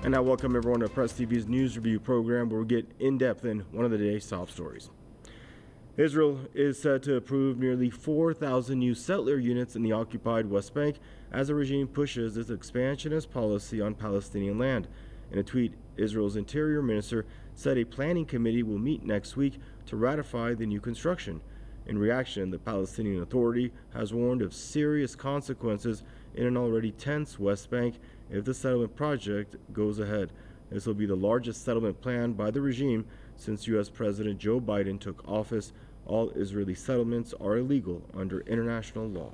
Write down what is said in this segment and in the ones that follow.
And I welcome everyone to Press TV's news review program, where we get in depth in one of the day's top stories. Israel is set to approve nearly 4,000 new settler units in the occupied West Bank as the regime pushes its expansionist policy on Palestinian land. In a tweet, Israel's interior minister said a planning committee will meet next week to ratify the new construction. In reaction, the Palestinian Authority has warned of serious consequences in an already tense West Bank if the settlement project goes ahead. This will be the largest settlement plan by the regime since U.S. President Joe Biden took office. All Israeli settlements are illegal under international law.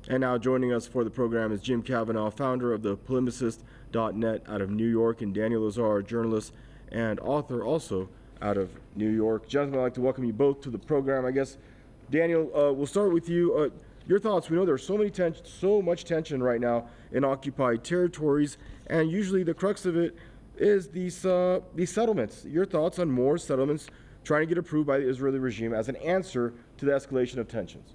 And now joining us for the program is Jim Kavanaugh, founder of the Polemicist.net out of New York, and Daniel Lazar, journalist and author also out of New York. Gentlemen, I'd like to welcome you both to the program. I guess, Daniel, we'll start with you. Your thoughts. We know there's so much tension right now in occupied territories, and usually the crux of it is these settlements. Your thoughts on more settlements trying to get approved by the Israeli regime as an answer to the escalation of tensions?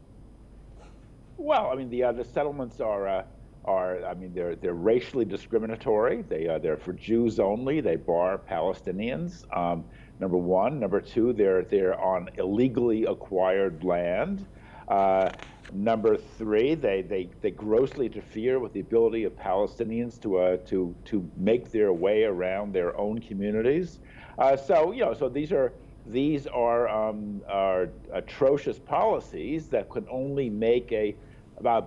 Well, I mean, the settlements are they're racially discriminatory. They're for Jews only. They bar Palestinians. Number one. Number two, they're on illegally acquired land. Number three, they grossly interfere with the ability of Palestinians to make their way around their own communities. So these are atrocious policies that could only make a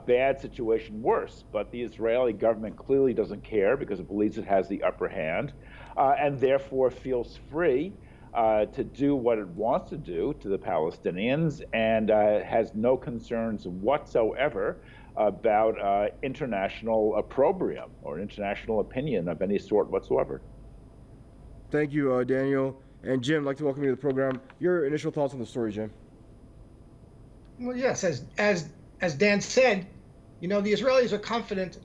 bad situation worse. But the Israeli government clearly doesn't care because it believes it has the upper hand, and therefore feels free to do what it wants to do to the Palestinians, and has no concerns whatsoever about international opprobrium or international opinion of any sort whatsoever. Thank you, Daniel. And Jim, I'd like to welcome you to the program. Your initial thoughts on the story, Jim? Well, yes, as Dan said, the Israelis are confident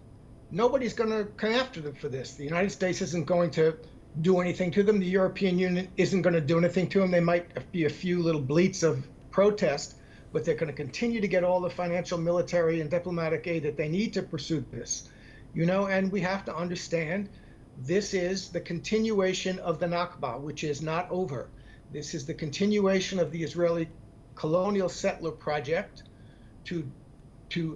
nobody's going to come after them for this. The United States isn't going to do anything to them. The European Union isn't going to do anything to them. There might be a few little bleats of protest, but they're going to continue to get all the financial, military, and diplomatic aid that they need to pursue this. And we have to understand this is the continuation of the Nakba, which is not over. This is the continuation of the Israeli colonial settler project to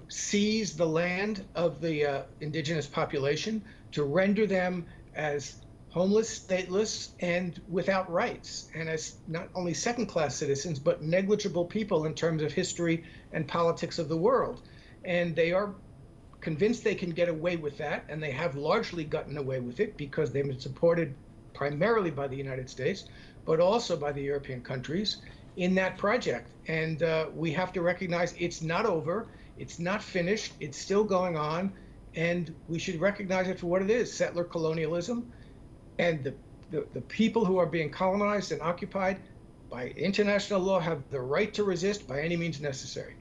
seize the land of the indigenous population, to render them as homeless, stateless, and without rights, and as not only second-class citizens, but negligible people in terms of history and politics of the world. And they are convinced they can get away with that, and they have largely gotten away with it because they've been supported primarily by the United States, but also by the European countries in that project. And we have to recognize it's not over, it's not finished, it's still going on, and we should recognize it for what it is, settler colonialism. And the people who are being colonized and occupied by international law have the right to resist by any means necessary.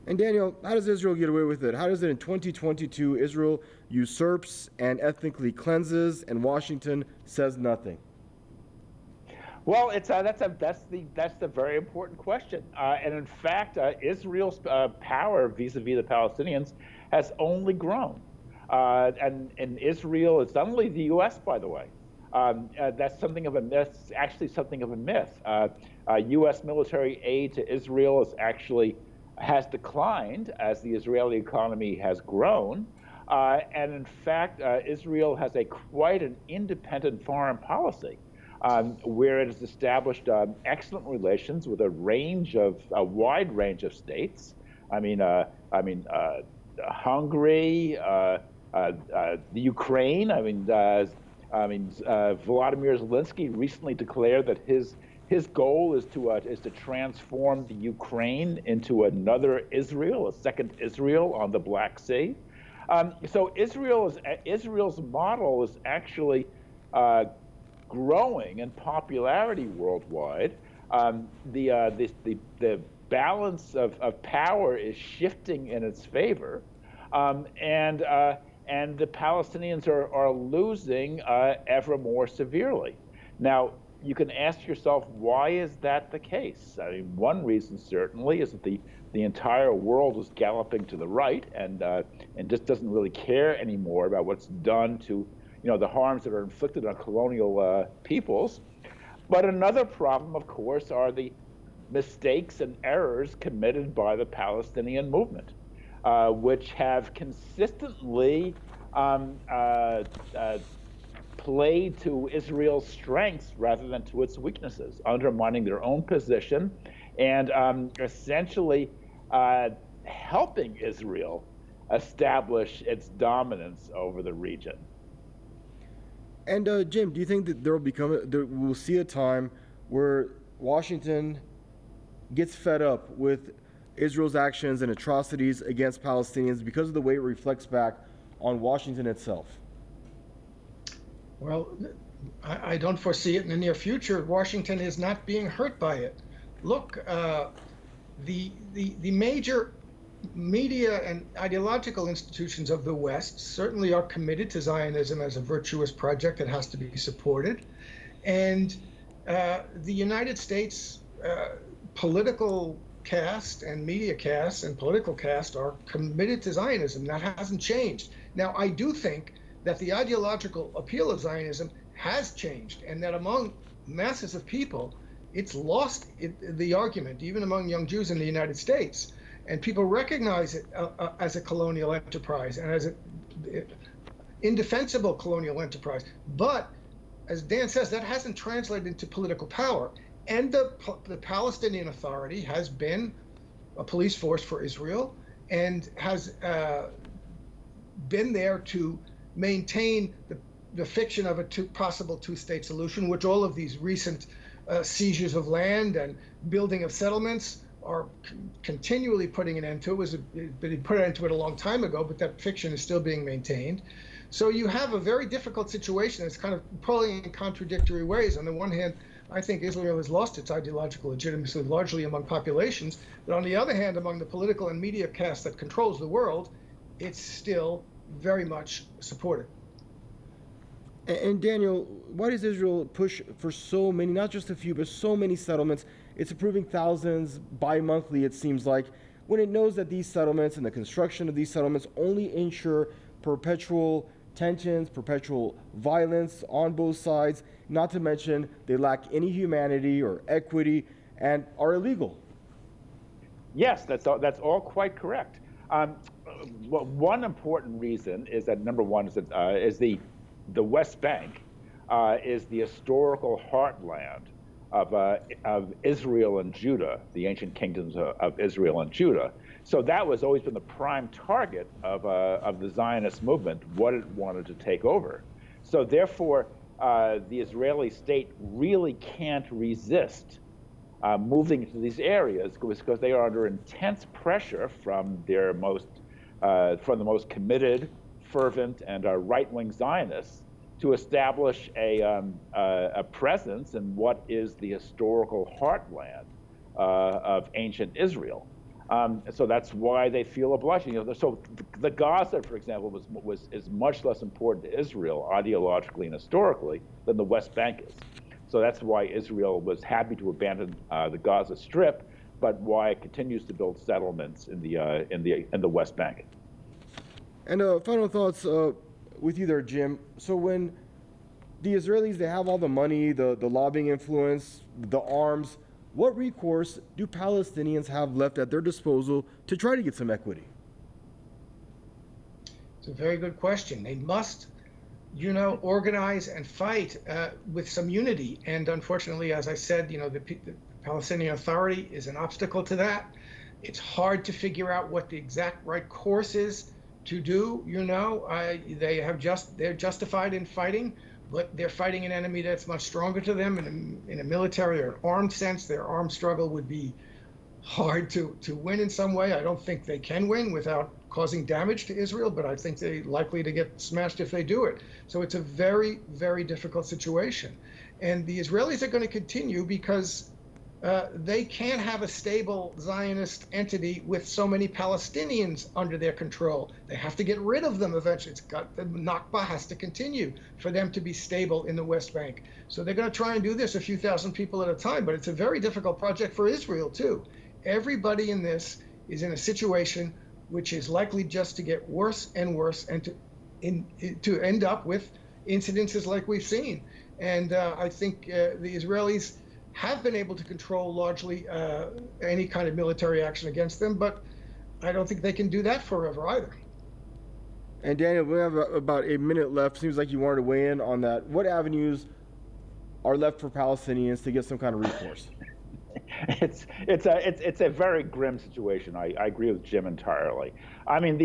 And Daniel, how does Israel get away with it? How does it in 2022 Israel usurps and ethnically cleanses, and Washington says nothing? Well, that's the very important question. And in fact, Israel's power vis-a-vis the Palestinians has only grown. And in Israel, it's not only the U.S., by the way. That's something of a myth. Actually, something of a myth. U.S. military aid to Israel has declined as the Israeli economy has grown. And in fact, Israel has quite an independent foreign policy, where it has established excellent relations with a wide range of states. Hungary, the Ukraine. Volodymyr Zelensky recently declared that his goal is to transform the Ukraine into another Israel, a second Israel on the Black Sea. So Israel's model is actually growing in popularity worldwide. The balance of power is shifting in its favor, and the Palestinians are losing ever more severely. Now, you can ask yourself, why is that the case? I mean, one reason certainly is that the the entire world is galloping to the right and just doesn't really care anymore about what's done to, the harms that are inflicted on colonial peoples. But another problem, of course, are the mistakes and errors committed by the Palestinian movement, which have consistently played to Israel's strengths rather than to its weaknesses, undermining their own position and essentially helping Israel establish its dominance over the region. And Jim, do you think that we'll see a time where Washington gets fed up with Israel's actions and atrocities against Palestinians because of the way it reflects back on Washington itself? Well, I don't foresee it in the near future. Washington is not being hurt by it. Look, the major media and ideological institutions of the West certainly are committed to Zionism as a virtuous project that has to be supported. And the United States political caste and media caste and political caste are committed to Zionism. That hasn't changed. Now, I do think that the ideological appeal of Zionism has changed, and that among masses of people, it's lost the argument, even among young Jews in the United States. And people recognize it as a colonial enterprise and as an indefensible colonial enterprise. But as Dan says, that hasn't translated into political power. And the Palestinian Authority has been a police force for Israel and has been there to maintain the fiction of a possible two-state solution, which all of these recent seizures of land and building of settlements are continually putting an end to. It put an end to it a long time ago, but that fiction is still being maintained. So you have a very difficult situation that's kind of pulling in contradictory ways. On the one hand, I think Israel has lost its ideological legitimacy largely among populations, but on the other hand, among the political and media caste that controls the world, it's still very much supported. And Daniel, why does Israel push for so many, not just a few, but so many settlements? It's approving thousands bi-monthly, it seems like, when it knows that these settlements and the construction of these settlements only ensure perpetual tensions, perpetual violence on both sides, not to mention they lack any humanity or equity and are illegal. Yes, that's all quite correct. Well, one important reason is that, number one, is the West Bank is the historical heartland of Israel and Judah, the ancient kingdoms of Israel and Judah. So that was always been the prime target of the Zionist movement, what it wanted to take over. So therefore, the Israeli state really can't resist moving into these areas because they are under intense pressure from the most committed, fervent, and right-wing Zionists to establish a presence in what is the historical heartland of ancient Israel. So that's why they feel obliged. So the Gaza, for example, is much less important to Israel ideologically and historically than the West Bank is. So that's why Israel was happy to abandon the Gaza Strip, but why it continues to build settlements in the West Bank. And final thoughts with you there, Jim. So when the Israelis, they have all the money, the lobbying influence, the arms, what recourse do Palestinians have left at their disposal to try to get some equity? It's a very good question. They must, organize and fight with some unity. And unfortunately, as I said, the Palestinian Authority is an obstacle to that. It's hard to figure out what the exact right course is to do. They're justified in fighting, but they're fighting an enemy that's much stronger to them in a military or armed sense. Their armed struggle would be hard to win in some way. I don't think they can win without causing damage to Israel, but I think they're likely to get smashed if they do it. So it's a very, very difficult situation. And the Israelis are going to continue because they can't have a stable Zionist entity with so many Palestinians under their control. They have to get rid of them eventually. The Nakba has to continue for them to be stable in the West Bank. So they're going to try and do this a few thousand people at a time, but it's a very difficult project for Israel too. Everybody in this is in a situation which is likely just to get worse and worse, and to end up with incidences like we've seen. And I think the Israelis have been able to control largely any kind of military action against them, but I don't think they can do that forever either. And Daniel, we have about a minute left. Seems like you wanted to weigh in on that. What avenues are left for Palestinians to get some kind of recourse? It's a very grim situation. I agree with Jim entirely. I mean,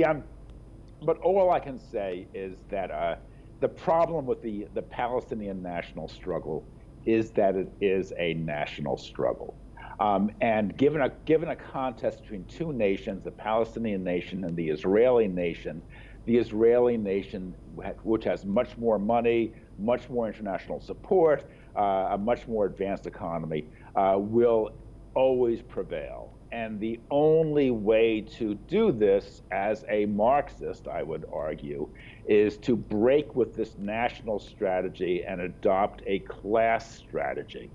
but all I can say is that the problem with the Palestinian national struggle is that it is a national struggle. And given a contest between two nations, the Palestinian nation and the Israeli nation, which has much more money, much more international support, a much more advanced economy, will always prevail. And the only way to do this, as a Marxist, I would argue, is to break with this national strategy and adopt a class strategy,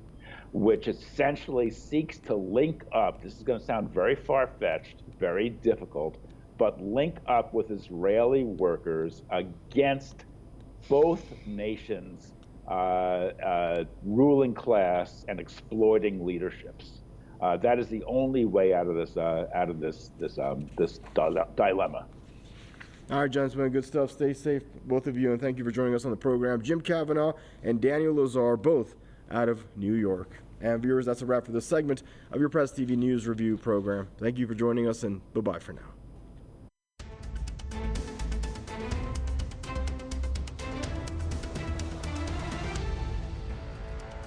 which essentially seeks to link up. This is going to sound very far-fetched, very difficult, but link up with Israeli workers against both nations' ruling class and exploiting leaderships. That is the only way out of this dilemma. All right, gentlemen, good stuff. Stay safe, both of you, and thank you for joining us on the program. Jim Kavanaugh and Daniel Lazar, both out of New York. And viewers, that's a wrap for this segment of your Press TV News Review program. Thank you for joining us, and bye-bye for now.